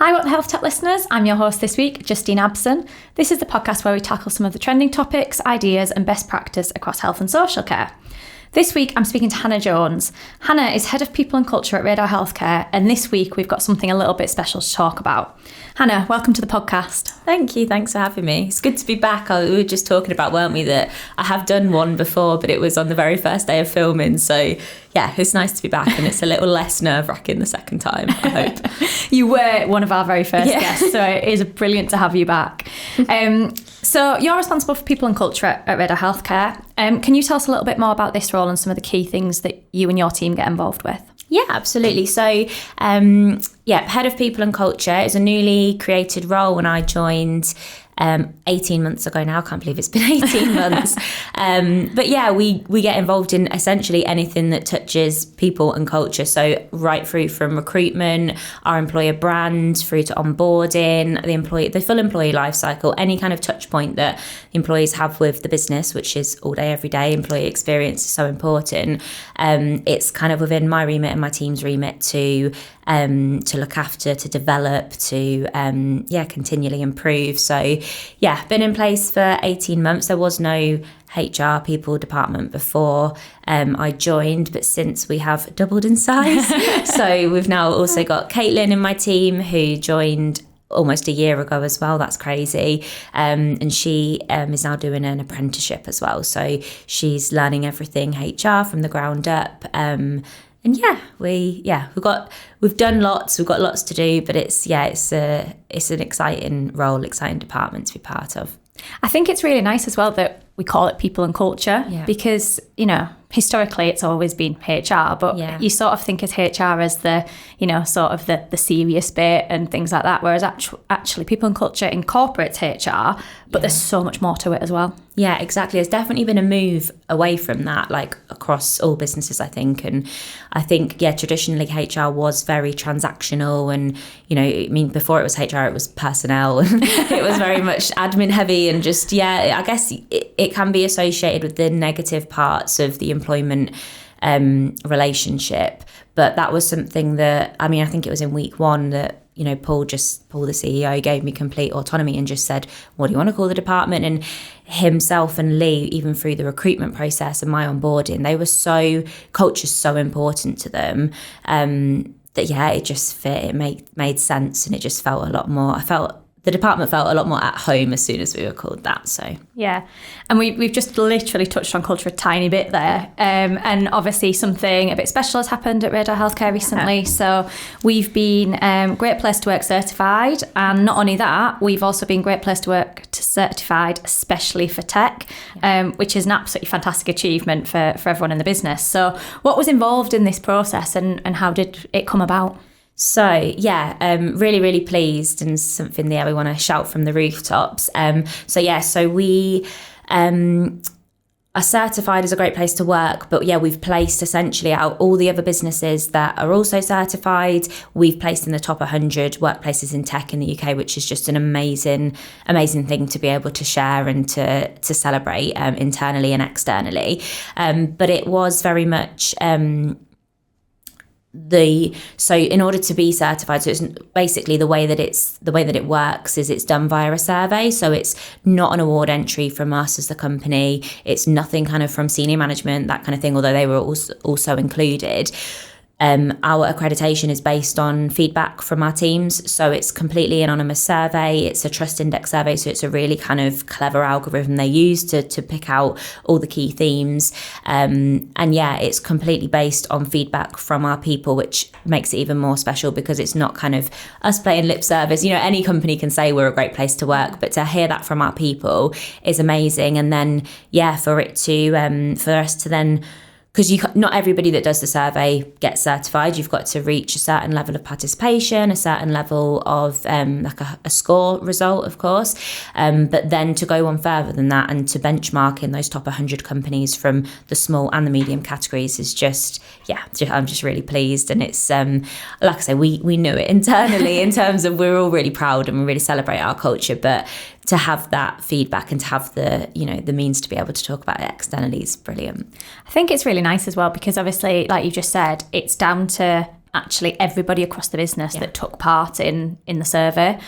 Hi, What the HealthTech listeners. I'm your host this week, Justine Abson. This is the podcast where we tackle some of the trending topics, ideas and best practice across health and social care. This week, I'm speaking to Hannah Jones. Hannah is Head of People and Culture at Radar Healthcare, and this week we've got something a little bit special to talk about. Hannah, welcome to the podcast. Thank you. Thanks for having me. It's good to be back. We were just talking about, weren't we, that I have done one before, but it was on the very first day of filming. So, yeah, it's nice to be back, and it's a little less nerve-wracking the second time, I hope. You were one of our very first guests, so it is brilliant to have you back. So you're responsible for people and culture at Radar Healthcare. Can you tell us a little bit more about this role and some of the key things that you and your team get involved with? Yeah, absolutely. So, Head of People and Culture is a newly created role when I joined 18 months ago now. I can't believe it's been 18 months. But yeah, we get involved in essentially anything that touches people and culture. So right through from recruitment, our employer brand, through to onboarding, the full employee life cycle, any kind of touch point that employees have with the business, which is all day, every day. Employee experience is so important. It's kind of within my remit and my team's remit to look after, to develop, to continually improve. So yeah, been in place for 18 months. There was no HR people department before I joined, but since we have doubled in size. So we've now also got Caitlin in my team, who joined almost a year ago as well. That's crazy. And she is now doing an apprenticeship as well. So she's learning everything HR from the ground up. And we've done lots. We've got lots to do, but it's an exciting role, exciting department to be part of. I think it's really nice as well that we call it people and culture because, historically it's always been HR, but you sort of think of HR as the, sort of the serious bit and things like that, whereas actually people and culture incorporates HR, but there's so much more to it as well. Yeah, exactly. There's definitely been a move away from that, like across all businesses, I think. And I think, traditionally HR was very transactional and, before it was HR, it was personnel. It was very much admin heavy and just, I guess it can be associated with the negative parts of the employment relationship. But that was something that, I think it was in week one that, Paul, the CEO, gave me complete autonomy and just said, what do you want to call the department? And himself and Lee, even through the recruitment process and my onboarding, culture's so important to them that, it just fit, it made sense, and it just felt a lot more, the department felt a lot more at home as soon as we were called that. So yeah, and we've just literally touched on culture a tiny bit there, and obviously something a bit special has happened at Radar Healthcare recently. So we've been Great Place to Work certified, and not only that, we've also been Great Place to Work certified especially for tech, which is an absolutely fantastic achievement for everyone in the business. So what was involved in this process, and how did it come about? So, really, really pleased, and something there we want to shout from the rooftops. So we are certified as a great place to work, but we've placed essentially out all the other businesses that are also certified. We've placed in the top 100 workplaces in tech in the UK, which is just an amazing thing to be able to share and to celebrate internally and externally. But it was very much... So in order to be certified, so it's basically the way that it works is it's done via a survey. So it's not an award entry from us as the company. It's nothing kind of from senior management, that kind of thing, although they were also included. Our accreditation is based on feedback from our teams. So it's completely anonymous survey. It's a trust index survey. So it's a really kind of clever algorithm they use to pick out all the key themes. It's completely based on feedback from our people, which makes it even more special because it's not kind of us playing lip service. Any company can say we're a great place to work, but to hear that from our people is amazing. And then, for us to then, because not everybody that does the survey gets certified. You've got to reach a certain level of participation, a certain level of a score result, of course. But then to go on further than that and to benchmark in those top 100 companies from the small and the medium categories is I'm just really pleased. And it's, like I say, we knew it internally in terms of we're all really proud and we really celebrate our culture. But to have that feedback and to have the means to be able to talk about it externally is brilliant. I think it's really nice as well because obviously, like you just said, it's down to actually everybody across the business that took part in the survey.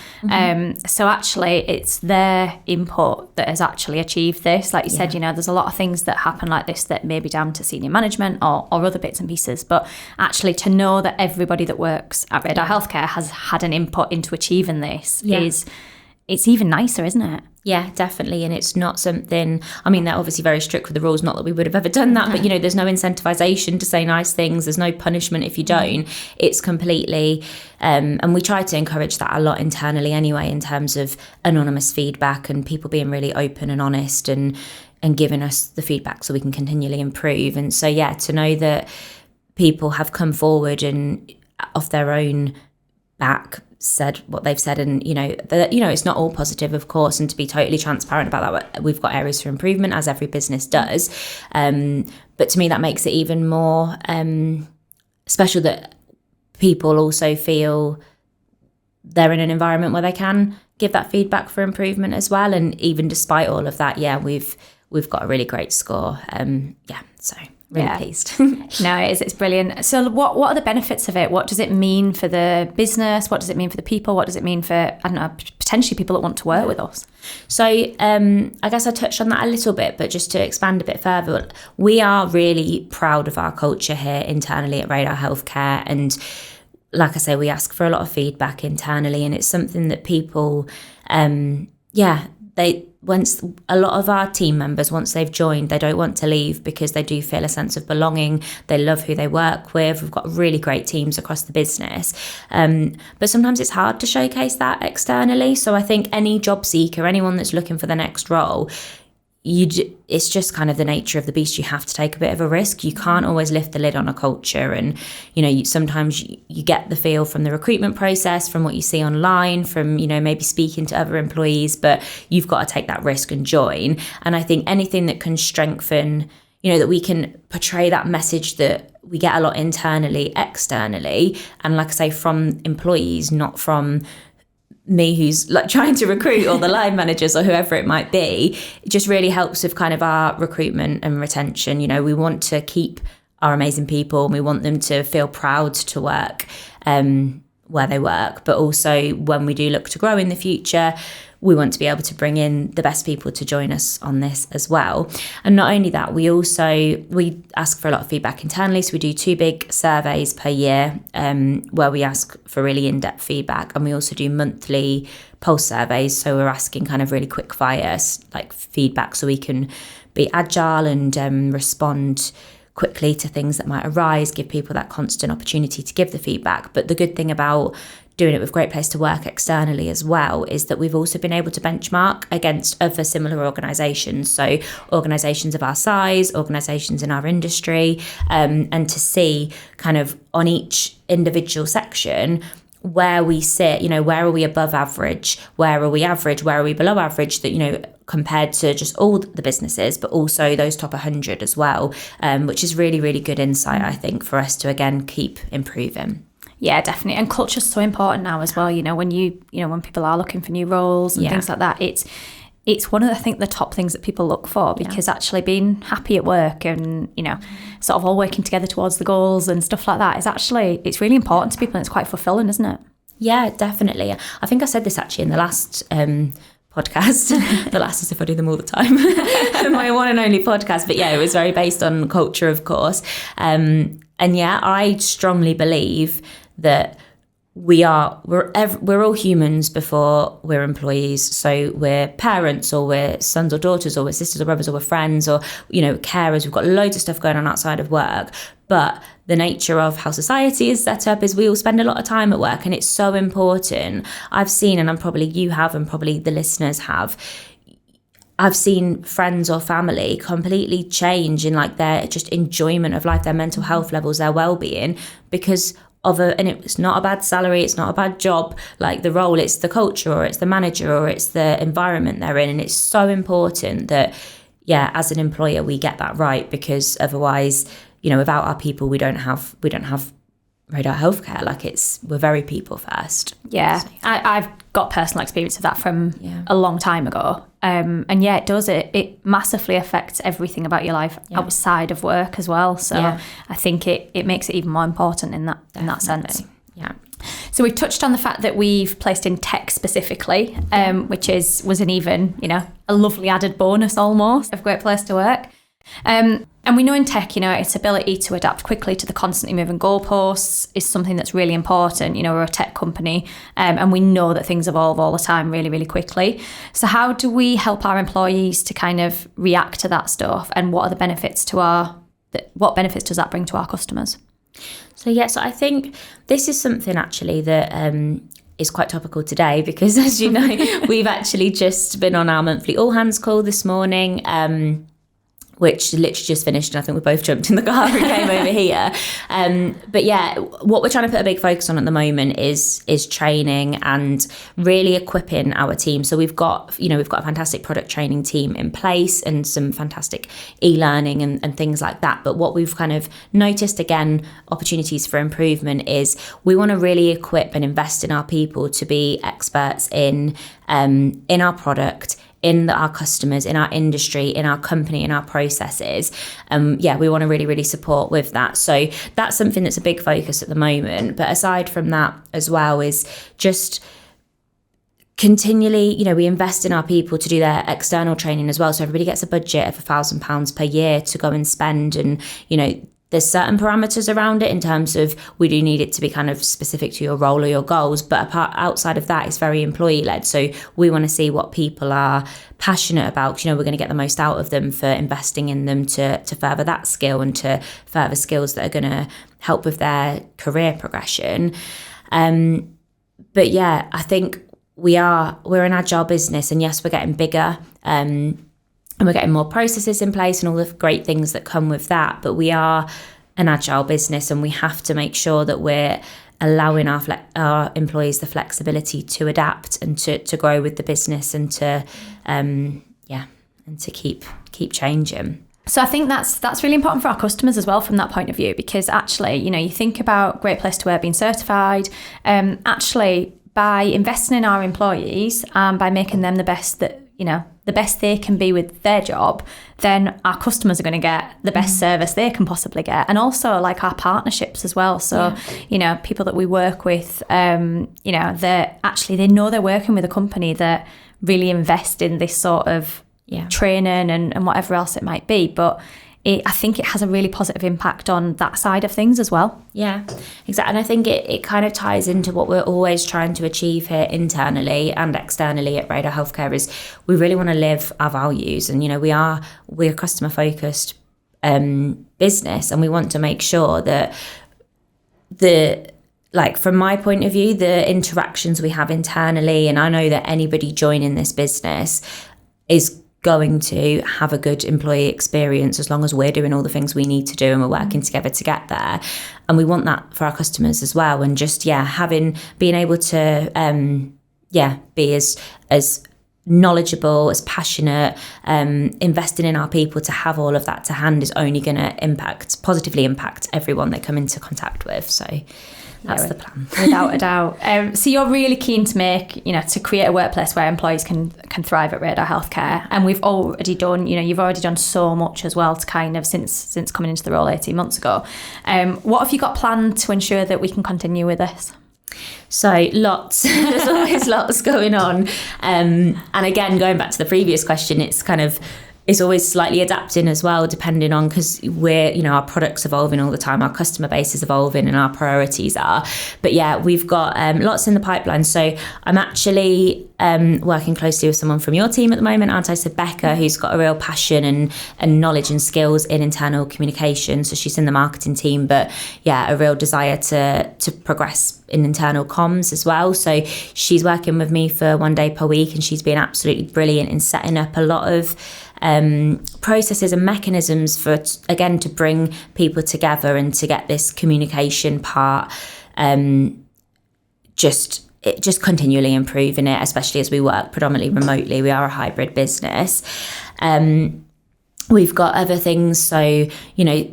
So actually it's their input that has actually achieved this. Like you said, you know, there's a lot of things that happen like this that may be down to senior management or other bits and pieces, but actually to know that everybody that works at Radar Healthcare has had an input into achieving this it's even nicer, isn't it? Yeah, definitely. And it's not something, I mean, they're obviously very strict with the rules, not that we would have ever done that, but, you know, there's no incentivization to say nice things. There's no punishment if you don't. It's completely, and we try to encourage that a lot internally anyway, in terms of anonymous feedback and people being really open and honest and giving us the feedback so we can continually improve. And so, yeah, to know that people have come forward and off their own back said what they've said, and you know it's not all positive, of course, and to be totally transparent about that, we've got areas for improvement, as every business does, but to me that makes it even more special that people also feel they're in an environment where they can give that feedback for improvement as well. And even despite all of that, we've got a really great score, so really pleased. No, it's brilliant. So what are the benefits of it? What does it mean for the business? What does it mean for the people? What does it mean for, I don't know, potentially people that want to work with us? So I guess I touched on that a little bit, but just to expand a bit further, we are really proud of our culture here internally at Radar Healthcare. And like I say, we ask for a lot of feedback internally, and it's something that people, once a lot of our team members, once they've joined, they don't want to leave because they do feel a sense of belonging. They love who they work with. We've got really great teams across the business. But sometimes it's hard to showcase that externally. So I think any job seeker, anyone that's looking for the next role, it's just kind of the nature of the beast. You have to take a bit of a risk. You can't always lift the lid on a culture, and sometimes you get the feel from the recruitment process, from what you see online, from maybe speaking to other employees, but you've got to take that risk and join. And I think anything that can strengthen, that we can portray that message that we get a lot internally, externally, and like I say, from employees, not from me who's like trying to recruit, or the line managers, or whoever it might be. It just really helps with kind of our recruitment and retention. We want to keep our amazing people, and we want them to feel proud to work where they work. But also when we do look to grow in the future, we want to be able to bring in the best people to join us on this as well. And not only that, we ask for a lot of feedback internally. So we do 2 big surveys per year where we ask for really in-depth feedback. And we also do monthly pulse surveys. So we're asking kind of really quick fire like feedback, so we can be agile and respond quickly to things that might arise, give people that constant opportunity to give the feedback. But the good thing about doing it with Great Place to Work externally as well is that we've also been able to benchmark against other similar organisations. So organisations of our size, organisations in our industry, and to see kind of on each individual section where we sit, where are we above average, where are we average, where are we below average, that, compared to just all the businesses, but also those top 100 as well, which is really, really good insight, I think, for us to, again, keep improving. Yeah, definitely. And culture's so important now as well. When when people are looking for new roles and things like that, it's one of the, I think, the top things that people look for, because actually being happy at work and, sort of all working together towards the goals and stuff like that it's really important to people, and it's quite fulfilling, isn't it? Yeah, definitely. I think I said this actually in the last podcast, the last, as if I do them all the time, my one and only podcast. But it was very based on culture, of course. And I strongly believe that we're all humans before we're employees. So we're parents, or we're sons or daughters, or we're sisters or brothers, or we're friends, or carers. We've got loads of stuff going on outside of work. But the nature of how society is set up is we all spend a lot of time at work, and it's so important. I've seen, and you have, and probably the listeners have, I've seen friends or family completely change in like their just enjoyment of life, their mental health levels, their well-being, because and it's not a bad salary, it's not a bad job, like the role, it's the culture, or it's the manager, or it's the environment they're in. And it's so important that, as an employer, we get that right, because otherwise, without our people, we don't have Radar Healthcare. Like we're very people first. Yeah, so. I've got personal experience of that from a long time ago. And yeah, it does. It massively affects everything about your life outside of work as well. So I think it makes it even more important in that sense. Yeah. So we've touched on the fact that we've placed in tech specifically, which was an even, a lovely added bonus almost of Great Place to Work. And we know in tech, its ability to adapt quickly to the constantly moving goalposts is something that's really important. We're a tech company, and we know that things evolve all the time really, really quickly. So how do we help our employees to kind of react to that stuff? And what are the benefits what benefits does that bring to our customers? So I think this is something actually that is quite topical today, because as you know, we've actually just been on our monthly all hands call this morning, which literally just finished, and I think we both jumped in the car and came over here. But yeah, what we're trying to put a big focus on at the moment is training and really equipping our team. So we've got a fantastic product training team in place and some fantastic e-learning and things like that. But what we've kind of noticed, again, opportunities for improvement, is we want to really equip and invest in our people to be experts in our product, in our customers, in our industry, in our company, in our processes. We want to really, really support with that. So that's something that's a big focus at the moment. But aside from that as well is just continually, we invest in our people to do their external training as well. So everybody gets a budget of £1,000 per year to go and spend. And, there's certain parameters around it in terms of we do need it to be kind of specific to your role or your goals. But outside of that, it's very employee-led. So we want to see what people are passionate about. We're going to get the most out of them for investing in them to further that skill and to further skills that are going to help with their career progression. But yeah, I think we're an agile business, and yes, we're getting bigger. And we're getting more processes in place and all the great things that come with that. But we are an agile business, and we have to make sure that we're allowing our employees the flexibility to adapt and to grow with the business and to and to keep changing. So I think that's really important for our customers as well from that point of view, because actually, you think about Great Place to Work being certified, actually by investing in our employees and by making them the best they can be with their job, then our customers are going to get the best service they can possibly get. And also like our partnerships as well. So, people that we work with, they know they're working with a company that really invest in this sort of training and whatever else it might be. But I think it has a really positive impact on that side of things as well. Yeah, exactly. And I think it kind of ties into what we're always trying to achieve here internally and externally at Radar Healthcare, is we really want to live our values. And, we're a customer focused business, and we want to make sure that from my point of view, the interactions we have internally, and I know that anybody joining this business is going to have a good employee experience as long as we're doing all the things we need to do and we're working together to get there. And we want that for our customers as well. And just, being able to, be as knowledgeable, as passionate, investing in our people to have all of that to hand is only going to positively impact everyone they come into contact with. So that's the plan. Without a doubt. So you're really keen to create a workplace where employees can thrive at Radar Healthcare. And we've already done, you've already done so much as well to kind of since coming into the role 18 months ago. What have you got planned to ensure that we can continue with this? So lots, there's always lots going on. And again, going back to the previous question, it's always slightly adapting as well, depending on, because our product's evolving all the time, our customer base is evolving and our priorities are. But yeah, we've got lots in the pipeline. So I'm actually working closely with someone from your team at the moment, aren't I? So Becca, who's got a real passion and knowledge and skills in internal communication. So she's in the marketing team, but yeah, a real desire to progress in internal comms as well. So she's working with me for 1 day per week, and she's been absolutely brilliant in setting up a lot of processes and mechanisms to bring people together and to get this communication part just continually improving it, especially as we work predominantly remotely. We are a hybrid business. We've got other things. So,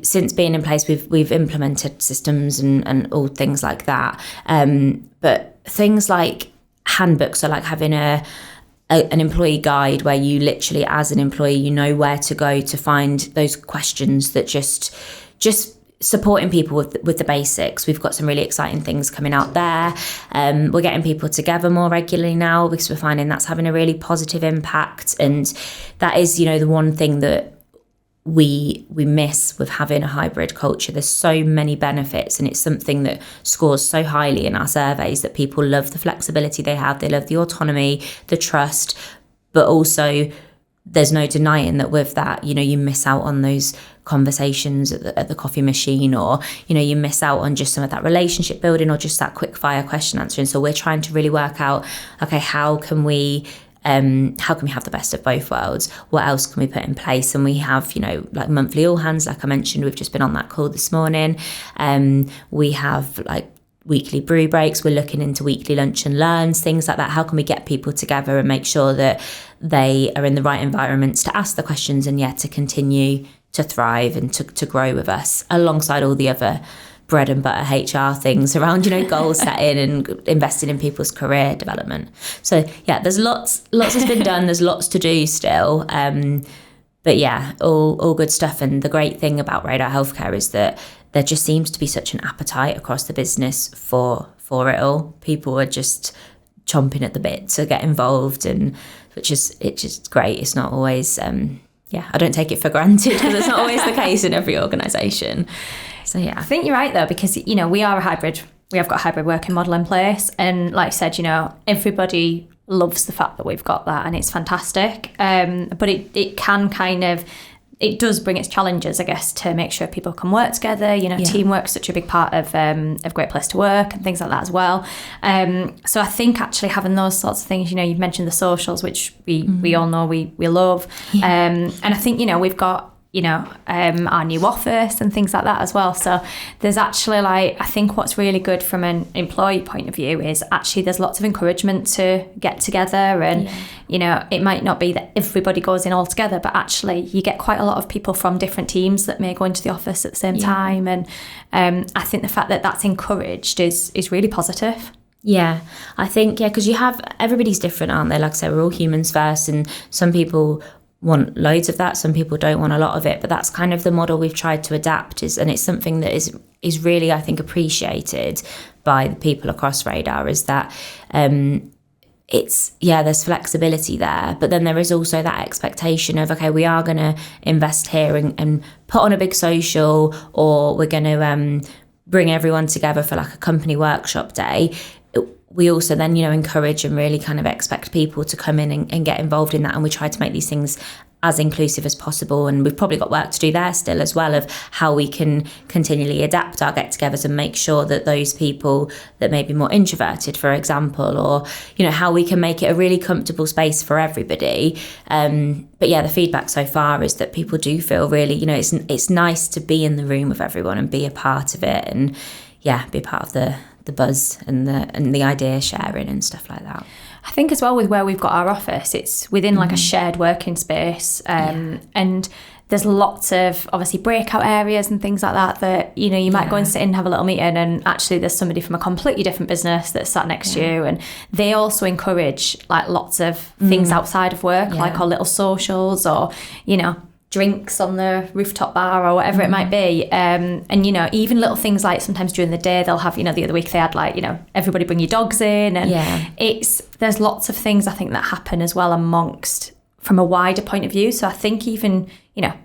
since being in place, we've implemented systems and all things like that. But things like handbooks, so like having a an employee guide where you literally, as an employee, you know where to go to find those questions that just supporting people with the basics. We've got some really exciting things coming out there. We're getting people together more regularly now because we're finding that's having a really positive impact. And that is, the one thing that we miss with having a hybrid culture. There's so many benefits, and it's something that scores so highly in our surveys, that people love the flexibility they have, they love the autonomy, the trust, but also there's no denying that with that, you miss out on those conversations at the coffee machine, or you miss out on just some of that relationship building or just that quick fire question answering. So we're trying to really work out, okay, how can we have the best of both worlds? What else can we put in place? And we have, like monthly all hands, like I mentioned, we've just been on that call this morning. We have like weekly brew breaks. We're looking into weekly lunch and learns, things like that. How can we get people together and make sure that they are in the right environments to ask the questions and to continue to thrive and to grow with us alongside all the other bread and butter HR things around, goal setting and investing in people's career development. So there's lots has been done. There's lots to do still. But all good stuff. And the great thing about Radar Healthcare is that there just seems to be such an appetite across the business for it all. People are just chomping at the bit to get involved, and it's just great. It's not always, I don't take it for granted because it's not always the case in every organisation. So I think you're right though, because we are we have got a hybrid working model in place, and like I said, everybody loves the fact that we've got that, and it's fantastic. But it can it does bring its challenges, I guess, to make sure people can work together. Teamwork's such a big part of Great Place to Work and things like that as well. So I think actually having those sorts of things, you've mentioned the socials, which we all know we love. Yeah. And I think, we've got, our new office and things like that as well. So there's actually I think what's really good from an employee point of view is actually there's lots of encouragement to get together, and it might not be that everybody goes in all together, but actually you get quite a lot of people from different teams that may go into the office at the same time. And I think the fact that that's encouraged is really positive. Yeah, I think, because everybody's different, aren't they? Like I said, we're all humans first, and some people want loads of that, some people don't want a lot of it, but that's kind of the model we've tried to adapt, and it's something that is really, I think, appreciated by the people across Radar, is that there's flexibility there, but then there is also that expectation of, okay, we are going to invest here and put on a big social, or we're going to bring everyone together for like a company workshop day. We also then, encourage and really kind of expect people to come in and get involved in that. And we try to make these things as inclusive as possible. And we've probably got work to do there still as well, of how we can continually adapt our get-togethers and make sure that those people that may be more introverted, for example, or, how we can make it a really comfortable space for everybody. But the feedback so far is that people do feel really, it's nice to be in the room with everyone and be a part of it, and be a part of the buzz and the idea sharing and stuff like that. I think as well with where we've got our office, it's within like a shared working space, and there's lots of obviously breakout areas and things like that you might go and sit and have a little meeting, and actually there's somebody from a completely different business that's sat next to you, and they also encourage like lots of things outside of work, like our little socials, or drinks on the rooftop bar or whatever it might be, and even little things like sometimes during the day they'll have, the other week they had like, everybody bring your dogs in, and there's lots of things I think that happen as well amongst from a wider point of view. So I think even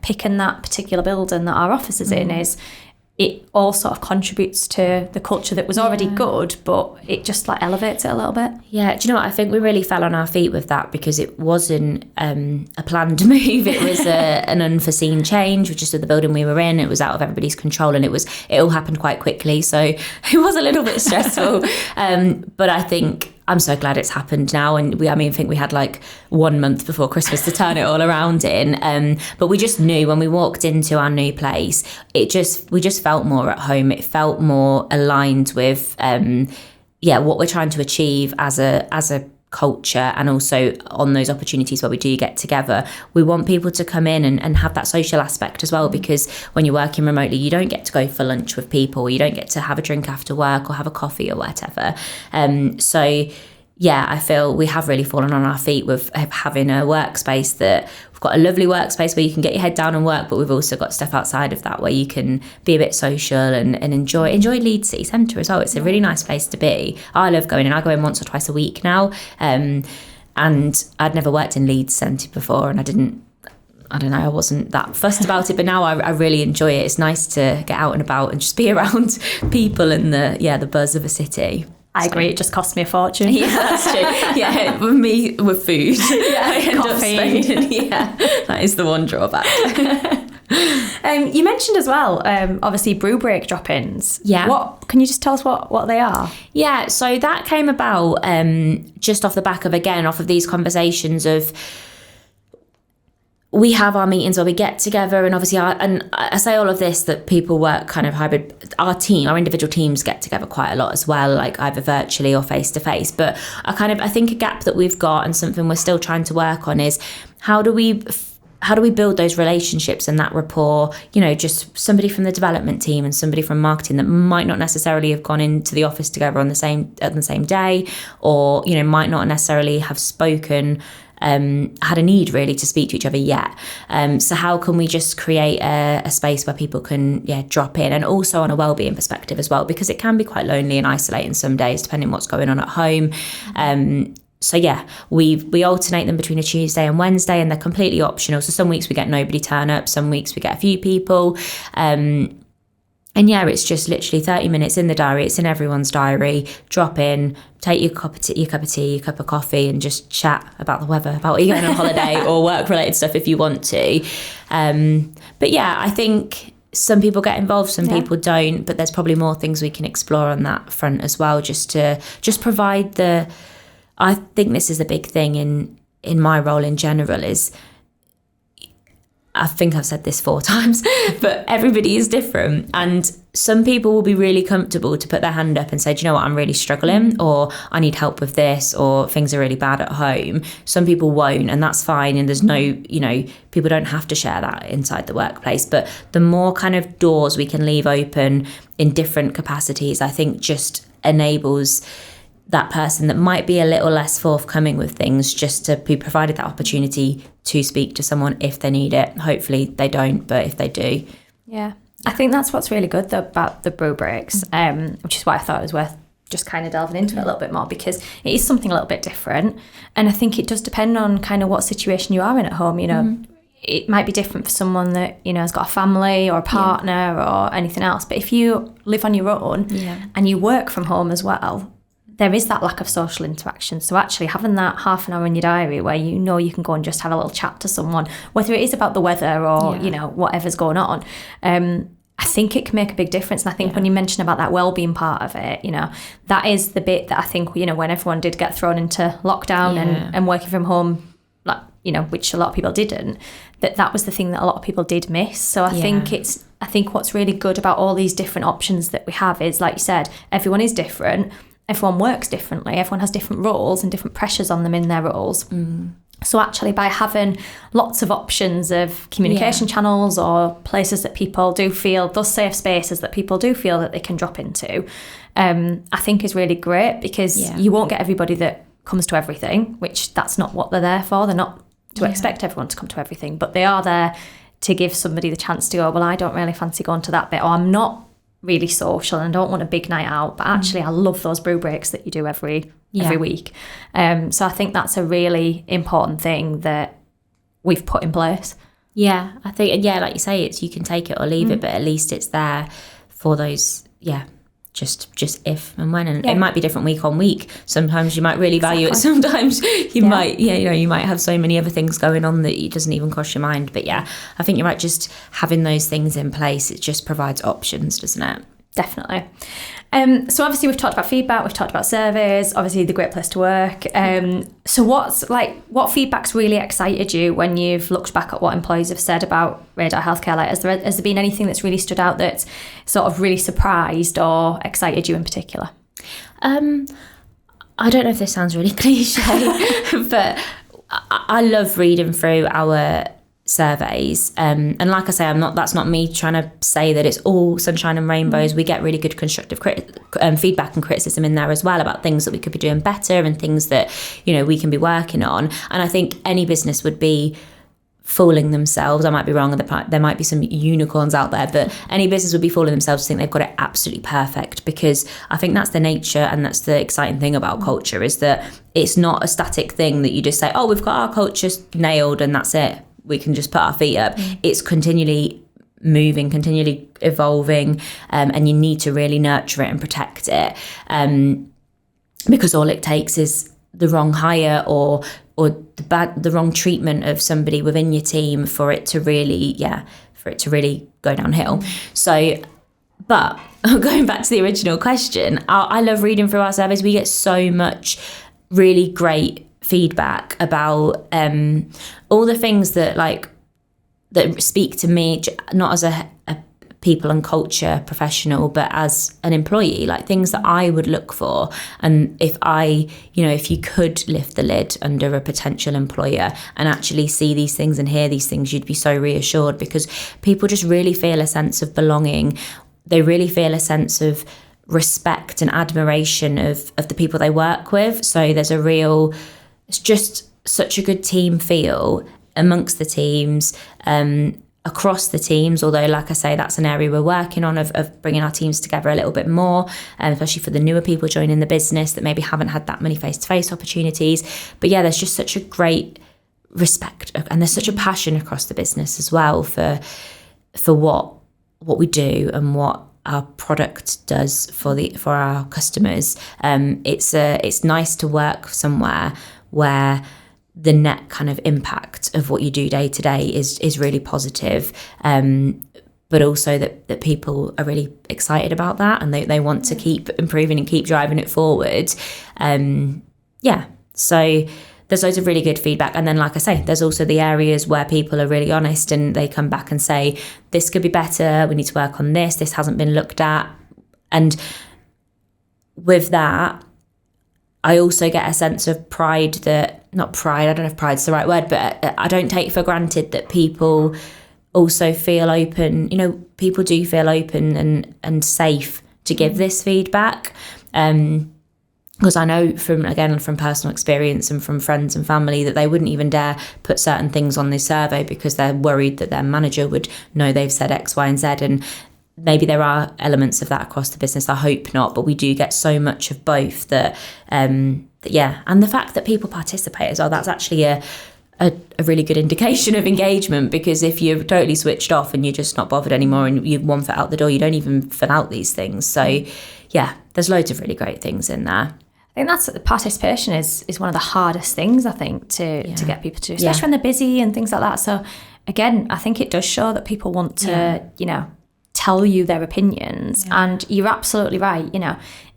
picking that particular building that our office is in it all sort of contributes to the culture that was already good, but it just like elevates it a little bit. Yeah, do you know what? I think we really fell on our feet with that, because it wasn't a planned move. It was an unforeseen change, just with the building we were in. It was out of everybody's control, and it all happened quite quickly. So it was a little bit stressful. But I think I'm so glad it's happened now. And I think we had like 1 month before Christmas to turn it all around in. But we just knew when we walked into our new place, we just felt more at home. It felt more aligned with, what we're trying to achieve as a culture, and also on those opportunities where we do get together. We want people to come in and have that social aspect as well, because when you're working remotely, you don't get to go for lunch with people, you don't get to have a drink after work or have a coffee or whatever. So I feel we have really fallen on our feet with having a workspace that we've got a lovely workspace where you can get your head down and work, but we've also got stuff outside of that where you can be a bit social and enjoy Leeds City Centre as well. It's a really nice place to be. I love going in. I go in once or twice a week now. And I'd never worked in Leeds Centre before, and I wasn't that fussed about it, but now I really enjoy it. It's nice to get out and about and just be around people and the buzz of a city. I agree, it just costs me a fortune. Yeah, that's true. Yeah, with me, with food. Yeah, I end up spending. Yeah, that is the one drawback. You mentioned as well, obviously, brew break drop-ins. Yeah. Can you just tell us what they are? Yeah, so that came about just off the back of these conversations of, we have our meetings where we get together, and obviously I say all of this that people work kind of hybrid. Our individual teams get together quite a lot as well, like either virtually or face to face. But I think a gap that we've got and something we're still trying to work on is how do we build those relationships and that rapport, just somebody from the development team and somebody from marketing that might not necessarily have gone into the office together on the same day, or might not necessarily have spoken, had a need really to speak to each other yet. So how can we just create a space where people can drop in, and also on a wellbeing perspective as well, because it can be quite lonely and isolating some days depending what's going on at home. So we alternate them between a Tuesday and Wednesday, and they're completely optional. So some weeks we get nobody turn up, some weeks we get a few people. It's just literally 30 minutes in the diary. It's in everyone's diary. Drop in, take your cup of tea, your cup of coffee, and just chat about the weather, about you going on holiday or work-related stuff if you want to. I think some people get involved, some people don't, but there's probably more things we can explore on that front as well, just to provide I think this is a big thing in my role in general is, I think I've said this 4 times, but everybody is different. And some people will be really comfortable to put their hand up and say, do you know what, I'm really struggling, or I need help with this, or things are really bad at home. Some people won't, and that's fine. And there's no, people don't have to share that inside the workplace. But the more kind of doors we can leave open in different capacities, I think just enables that person that might be a little less forthcoming with things just to be provided that opportunity to speak to someone if they need it. Hopefully they don't, but if they do. Yeah. I think that's what's really good though about the brew breaks, which is why I thought it was worth just kind of delving into it a little bit more, because it is something a little bit different. And I think it does depend on kind of what situation you are in at home, It might be different for someone that, has got a family or a partner or anything else. But if you live on your own and you work from home as well, there is that lack of social interaction. So actually having that half an hour in your diary where you can go and just have a little chat to someone, whether it is about the weather or, whatever's going on, I think it can make a big difference. And I think when you mention about that wellbeing part of it, that is the bit that I think, when everyone did get thrown into lockdown and working from home, like, which a lot of people didn't, that was the thing that a lot of people did miss. So I think what's really good about all these different options that we have is, like you said, everyone is different. Everyone works differently. Everyone has different roles and different pressures on them in their roles. So actually by having lots of options of communication channels or places that people do feel, those safe spaces that people do feel that they can drop into, I think is really great, because you won't get everybody that comes to everything, which that's not what they're there for. They're not to expect everyone to come to everything, but they are there to give somebody the chance to go, well, I don't really fancy going to that bit, or I'm not really social and don't want a big night out, but actually I love those brew breaks that you do every week. So I think that's a really important thing that we've put in place. Yeah, I think, like you say, it's you can take it or leave it, but at least it's there for those, just if and when. And it might be different week on week. Sometimes you might really value it. Sometimes you might, you might have so many other things going on that it doesn't even cross your mind. But I think you're right. Just having those things in place, it just provides options, doesn't it? Definitely. So obviously we've talked about feedback, we've talked about surveys, obviously the great place to work. So what feedback's really excited you when you've looked back at what employees have said about Radar Healthcare? Like, has there been anything that's really stood out that's sort of really surprised or excited you in particular? I don't know if this sounds really cliche, but I love reading through our surveys. And like I say, that's not me trying to say that it's all sunshine and rainbows. We get really good constructive feedback and criticism in there as well about things that we could be doing better and things that, we can be working on. And I think any business would be fooling themselves. I might be wrong, and there might be some unicorns out there, but any business would be fooling themselves to think they've got it absolutely perfect, because I think that's the nature and that's the exciting thing about culture, is that it's not a static thing that you just say, oh, we've got our culture nailed and that's it, we can just put our feet up. It's continually moving, continually evolving, and you need to really nurture it and protect it, because all it takes is the wrong hire or the wrong treatment of somebody within your team for it to really go downhill. So, but going back to the original question, I love reading through our surveys. We get so much really great feedback about all the things that speak to me, not as a people and culture professional, but as an employee, like things that I would look for. And if you could lift the lid under a potential employer and actually see these things and hear these things, you'd be so reassured, because people just really feel a sense of belonging. They really feel a sense of respect and admiration of the people they work with. So it's just such a good team feel amongst the teams, across the teams, although, like I say, that's an area we're working on of bringing our teams together a little bit more, especially for the newer people joining the business that maybe haven't had that many face-to-face opportunities. But yeah, there's just such a great respect, and there's such a passion across the business as well for what we do and what our product does for our customers. It's nice to work somewhere where the net kind of impact of what you do day to day is really positive, but also that people are really excited about that, and they want to keep improving and keep driving it forward. So there's loads of really good feedback. And then, like I say, there's also the areas where people are really honest and they come back and say, this could be better, we need to work on this hasn't been looked at. And with that, I also get a sense of pride not pride, I don't know if pride's the right word, but I don't take for granted that people also feel open. People do feel open and safe to give this feedback. Because I know from personal experience and from friends and family that they wouldn't even dare put certain things on this survey because they're worried that their manager would know they've said X, Y, and Z. And maybe there are elements of that across the business. I hope not, but we do get so much of both that and the fact that people participate as well, that's actually a really good indication of engagement, because if you're totally switched off and you're just not bothered anymore and you've one foot out the door, you don't even fill out these things. So yeah, there's loads of really great things in there. I think that's participation is one of the hardest things, I think, to get people to do, especially when they're busy and things like that. So again, I think it does show that people want to, tell you their opinions. And you're absolutely right.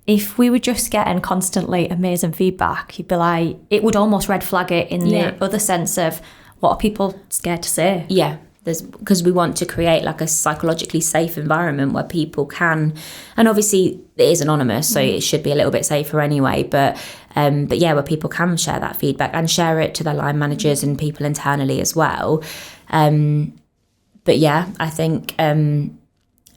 If we were just getting constantly amazing feedback, you'd be like, it would almost red flag it in the other sense of, what are people scared to say? Yeah. Because we want to create like a psychologically safe environment where people can, and obviously it is anonymous, so it should be a little bit safer anyway, but where people can share that feedback and share it to their line managers and people internally as well. I think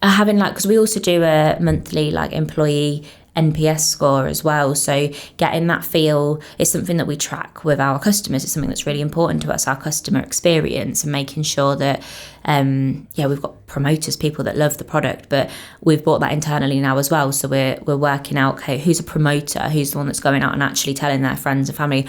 having because we also do a monthly employee NPS score as well, so getting that feel is something that we track with our customers. It's something that's really important to us, our customer experience, and making sure that we've got promoters, people that love the product, but we've brought that internally now as well. So we're working out, okay, who's a promoter, who's the one that's going out and actually telling their friends and family,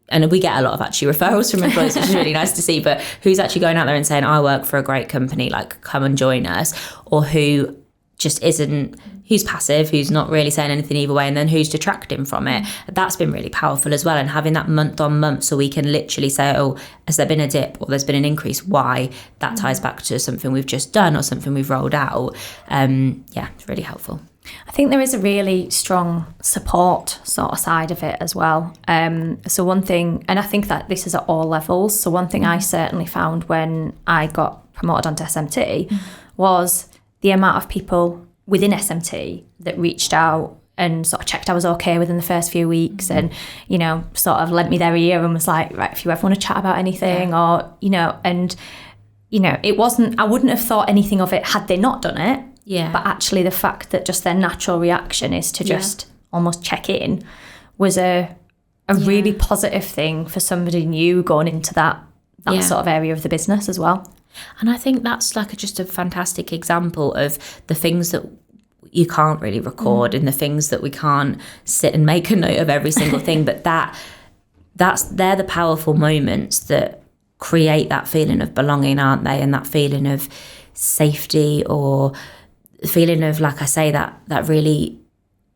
and we get a lot of actually referrals from employees, which is really nice to see, but who's actually going out there and saying, I work for a great company, come and join us, or who just isn't, who's passive, who's not really saying anything either way, and then who's detracting from it. That's been really powerful as well, and having that month on month, so we can literally say, has there been a dip or there's been an increase? Why? That ties back to something we've just done or something we've rolled out. It's really helpful. I think there is a really strong support sort of side of it as well. So one thing, and I think that this is at all levels, so one thing I certainly found when I got promoted onto SMT was the amount of people within SMT that reached out and sort of checked I was okay within the first few weeks, and, you know, sort of lent me their ear and was like, right, if you ever want to chat about anything, or, you know, and, you know, it wasn't, I wouldn't have thought anything of it had they not done it. Yeah. But actually the fact that just their natural reaction is to just almost check in was a really positive thing for somebody new going into that sort of area of the business as well. And I think that's like just a fantastic example of the things that you can't really record and the things that we can't sit and make a note of every single thing. But they're the powerful moments that create that feeling of belonging, aren't they? And that feeling of safety, or feeling of, like I say, that really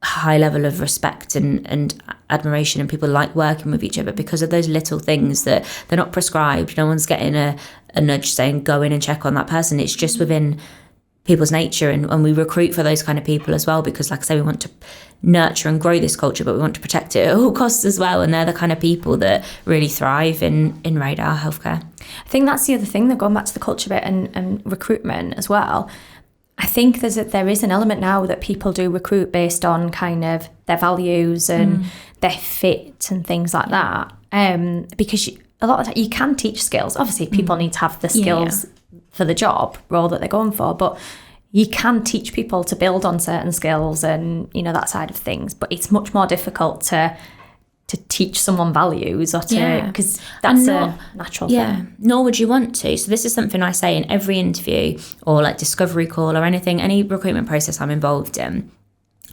high level of respect and admiration, and people like working with each other because of those little things that they're not prescribed. No one's getting a nudge saying go in and check on that person. It's just within people's nature, and we recruit for those kind of people as well, because, like I say, we want to nurture and grow this culture, but we want to protect it at all costs as well, and they're the kind of people that really thrive in Radar Healthcare. I think that's the other thing, that going back to the culture bit and recruitment as well, I think there is an element now that people do recruit based on kind of their values and their fit and things like that. Because a lot of the time you can teach skills. Obviously, people need to have the skills for the job role that they're going for, but you can teach people to build on certain skills and, you know, that side of things. But it's much more difficult to teach someone values, or to, because that's a natural thing. Nor would you want to. So this is something I say in every interview or like discovery call or anything, any recruitment process I'm involved in.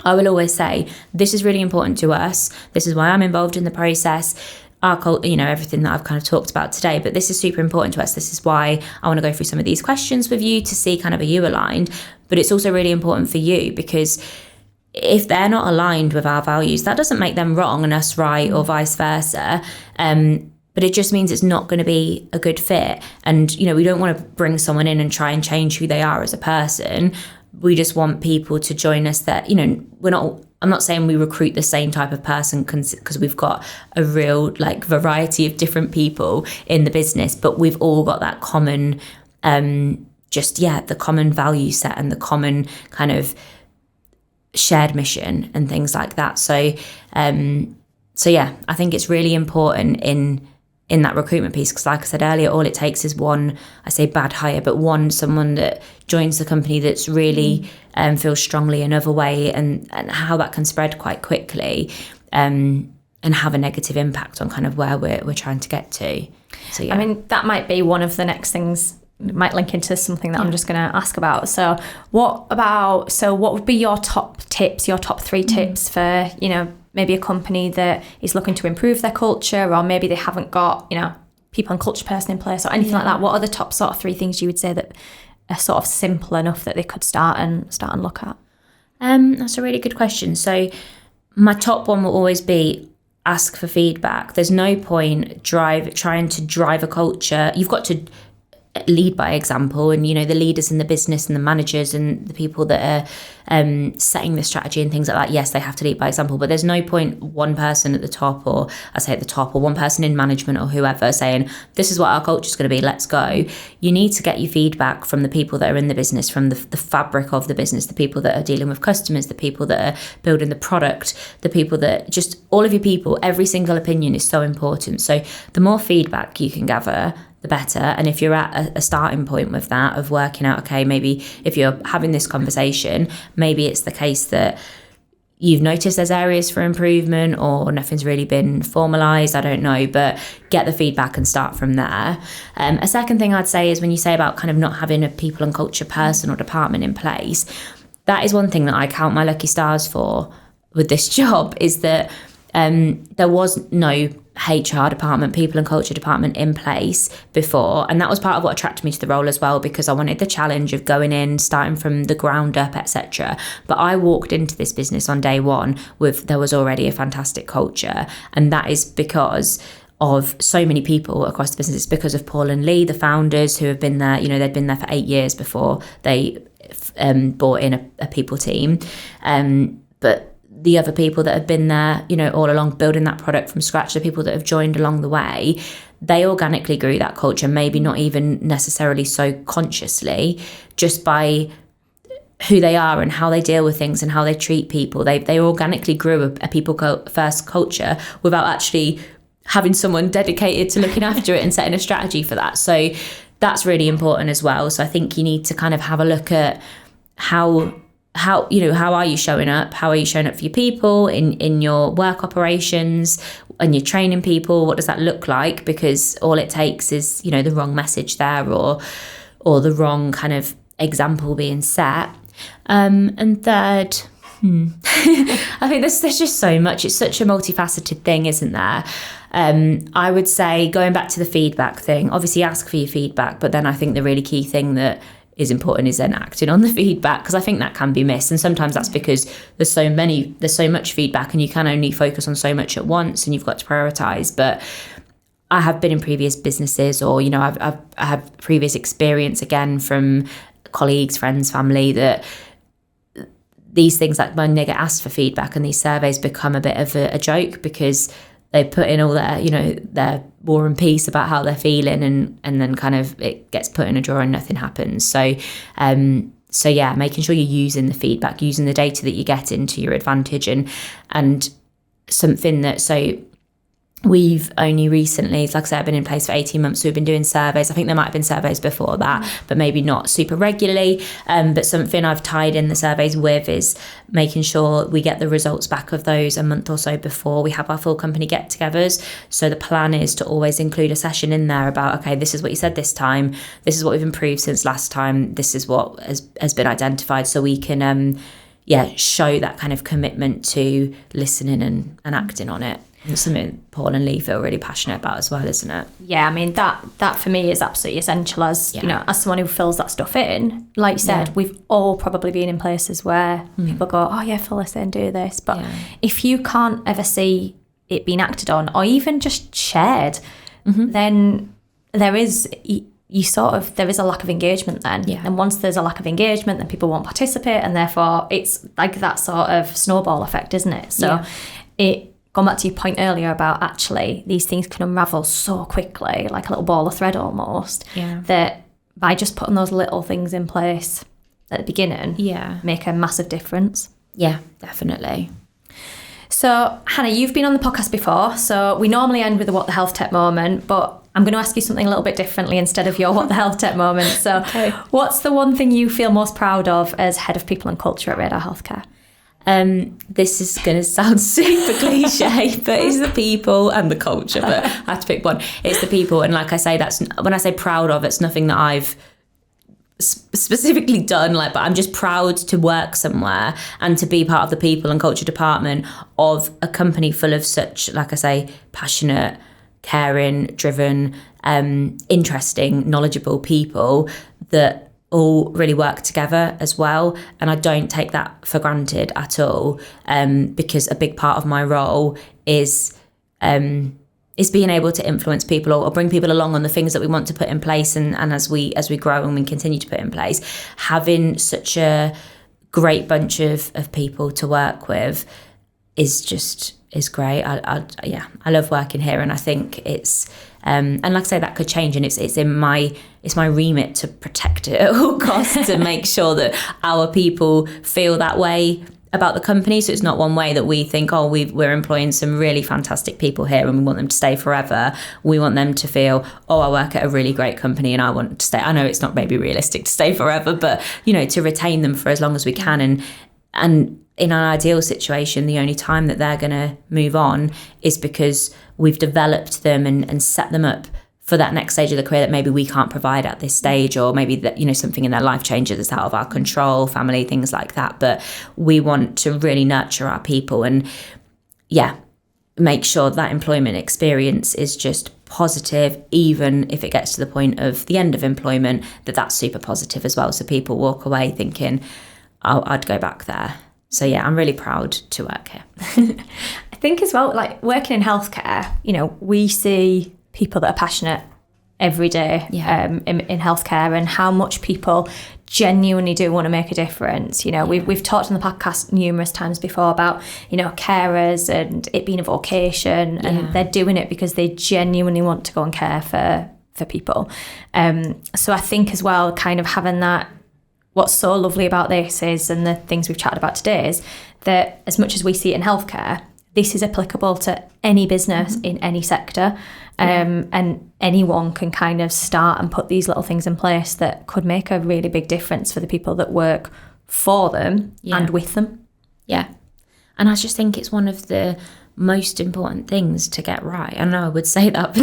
I will always say, this is really important to us. This is why I'm involved in the process. Our culture, you know, everything that I've kind of talked about today, but this is super important to us. This is why I want to go through some of these questions with you to see kind of, are you aligned? But it's also really important for you, because if they're not aligned with our values, that doesn't make them wrong and us right, or vice versa. But it just means it's not going to be a good fit. And, you know, we don't want to bring someone in and try and change who they are as a person. We just want people to join us that, you know, I'm not saying we recruit the same type of person, because we've got a real like variety of different people in the business, but we've all got that common, the common value set and the common kind of shared mission and things like that. So I think it's really important in that recruitment piece, because like I said earlier, all it takes is one, I say bad hire, but someone that joins the company that's really feels strongly another way, and how that can spread quite quickly and have a negative impact on kind of where we're trying to get to. So I mean, that might be one of the next things, might link into something that I'm just going to ask about. So what would be your top tips, your top 3 tips for, you know, maybe a company that is looking to improve their culture, or maybe they haven't got, you know, people and culture person in place or anything like that? What are the top sort of 3 things you would say that are sort of simple enough that they could start and look at? That's a really good question. So my top one will always be ask for feedback. There's no point trying to drive a culture. You've got to lead by example, and, you know, the leaders in the business and the managers and the people that are setting the strategy and things like that, yes, they have to lead by example, but there's no point one person at the top, or I say at the top, or one person in management or whoever saying, this is what our culture is going to be, let's go. You need to get your feedback from the people that are in the business, from the fabric of the business, the people that are dealing with customers, the people that are building the product, the people that just, all of your people, every single opinion is so important. So the more feedback you can gather, the better. And if you're at a starting point with that, of working out, okay, maybe if you're having this conversation, maybe it's the case that you've noticed there's areas for improvement, or nothing's really been formalised, I don't know, but get the feedback and start from there. A second thing I'd say is, when you say about kind of not having a people and culture person or department in place, that is one thing that I count my lucky stars for with this job, is that there was no HR department, people and culture department in place before, and that was part of what attracted me to the role as well, because I wanted the challenge of going in, starting from the ground up, etc. But I walked into this business on day one with, there was already a fantastic culture, and that is because of so many people across the business. It's because of Paul and Lee, the founders, who have been there, you know, they'd been there for 8 years before they brought in a people team, but the other people that have been there, you know, all along, building that product from scratch, the people that have joined along the way, they organically grew that culture, maybe not even necessarily so consciously, just by who they are and how they deal with things and how they treat people. They organically grew a people first culture without actually having someone dedicated to looking after it and setting a strategy for that. So that's really important as well. So I think you need to kind of have a look at how are you showing up? How are you showing up for your people in your work operations, and you're training people? What does that look like? Because all it takes is, the wrong message there or the wrong kind of example being set. And third, I think there's just so much. It's such a multifaceted thing, isn't there? I would say, going back to the feedback thing, obviously ask for your feedback, but then I think the really key thing that is important is then acting on the feedback, because I think that can be missed. And sometimes that's because there's so much feedback and you can only focus on so much at once and you've got to prioritize. But I have been in previous businesses, or, I have previous experience again from colleagues, friends, family, that these things, like when they get asked for feedback and these surveys become a bit of a joke, because they put in all their war and peace about how they're feeling, and then kind of it gets put in a drawer and nothing happens. So yeah, making sure you're using the feedback, using the data that you get into your advantage, and something that, so we've only recently, like I said, I've been in place for 18 months, so we've been doing surveys. I think there might have been surveys before that, but maybe not super regularly. But something I've tied in the surveys with is making sure we get the results back of those a month or so before we have our full company get-togethers. So the plan is to always include a session in there about, okay, this is what you said this time, this is what we've improved since last time, this is what has been identified, so we can show that kind of commitment to listening and acting on it. It's something Paul and Lee feel really passionate about as well, isn't it? Yeah, I mean, that for me is absolutely essential as, as someone who fills that stuff in. Like you said, we've all probably been in places where people go, oh yeah, fill this in, do this. But if you can't ever see it being acted on or even just shared, then there is a lack of engagement then. Yeah. And once there's a lack of engagement, then people won't participate, and therefore it's like that sort of snowball effect, isn't it? So going back to your point earlier about actually these things can unravel so quickly, like a little ball of thread almost, that by just putting those little things in place at the beginning, make a massive difference. Yeah, definitely. So, Hannah, you've been on the podcast before, so we normally end with a What the HealthTech moment, but I'm going to ask you something a little bit differently instead of your What the HealthTech moment. So, What's the one thing you feel most proud of as Head of People and Culture at Radar Healthcare? This is going to sound super cliche, but it's the people and the culture, but I have to pick one. It's the people. And like I say, that's when I say proud of, it's nothing that I've specifically done, but I'm just proud to work somewhere and to be part of the people and culture department of a company full of such, like I say, passionate, caring, driven, interesting, knowledgeable people that all really work together as well. And I don't take that for granted at all, because a big part of my role is being able to influence people or bring people along on the things that we want to put in place, and as we grow and we continue to put in place, having such a great bunch of people to work with is great. I love working here, and I think it's and like I say, that could change, and it's my remit to protect it at all costs and make sure that our people feel that way about the company. So it's not one way that we think, oh, we're employing some really fantastic people here and we want them to stay forever. We want them to feel, oh, I work at a really great company and I want to stay. I know it's not maybe realistic to stay forever, but to retain them for as long as we can. And in an ideal situation, the only time that they're going to move on is because we've developed them and set them up for that next stage of the career that maybe we can't provide at this stage, or maybe that something in their life changes that's out of our control, family, things like that. But we want to really nurture our people and make sure that employment experience is just positive, even if it gets to the point of the end of employment, that's super positive as well, so people walk away thinking, oh, I'd go back there. So yeah, I'm really proud to work here. I think as well, like working in healthcare, we see people that are passionate every day in healthcare, and how much people genuinely do want to make a difference. We've talked on the podcast numerous times before about carers and it being a vocation, and they're doing it because they genuinely want to go and care for people. So I think as well, kind of having that what's so lovely about this is, and the things we've chatted about today, is that as much as we see it in healthcare, this is applicable to any business in any sector. And anyone can kind of start and put these little things in place that could make a really big difference for the people that work for them and with them. Yeah. And I just think it's one of the most important things to get right. I know I would say that,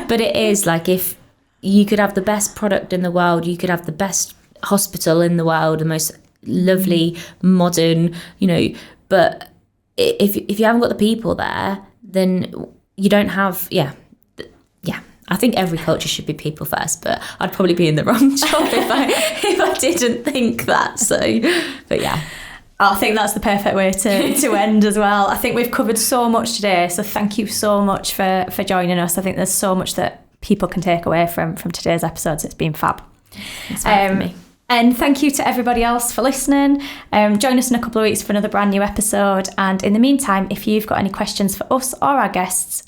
but it is. Like, if you could have the best product in the world, you could have the best hospital in the world, the most lovely, modern, but if you haven't got the people there, then you don't have, I think every culture should be people first, but I'd probably be in the wrong job if I didn't think that. So, but yeah. I think that's the perfect way to end as well. I think we've covered so much today, so thank you so much for joining us. I think there's so much that people can take away from today's episodes. It's been fab. It's fab for me. And thank you to everybody else for listening. Join us in a couple of weeks for another brand new episode. And in the meantime, if you've got any questions for us or our guests,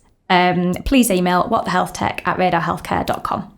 please email whatthehealthtech@radarhealthcare.com.